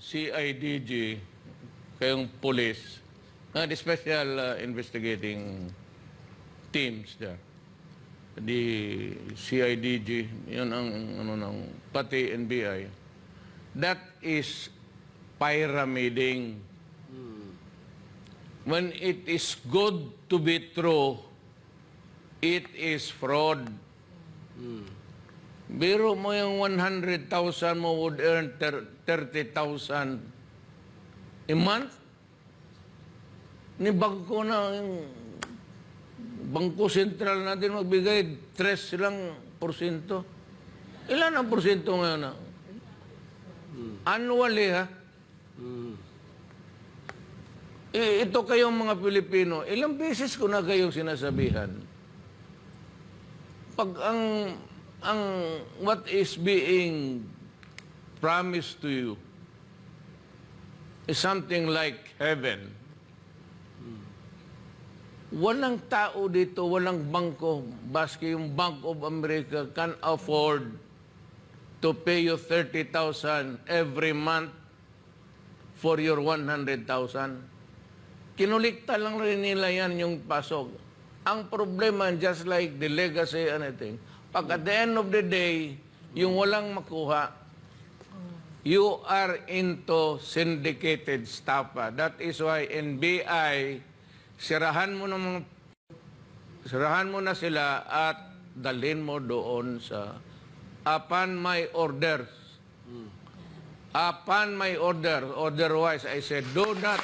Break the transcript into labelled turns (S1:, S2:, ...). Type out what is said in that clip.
S1: CIDG, kayong police, the special investigating teams there. The CIDG, yun ang pati NBI. That is pyramiding. When it is good to be true, it is fraud. Biro mo yung 100,000 mo would earn 30,000 a month. Ni bangko na, yung Bangko Sentral natin magbigay 3 lang porsyento. Ilan ang porsyento ngayon na? Annually, ha? Ito kayong mga Pilipino, ilang beses ko na kayong sinasabihan. Pag ang what is being promised to you is something like heaven. Walang tao dito, walang bangko, baski yung Bank of America can afford to pay you 30,000 every month for your 100,000. Kinulikta lang rin nila yan yung pasok. Ang problema, just like the legacy and anything, pag at the end of the day, yung walang makuha, you are into syndicated stuff. That is why NBI, sirahan mo na sila at dalhin mo doon sa upon my orders. Upon my order. Otherwise, I said, do not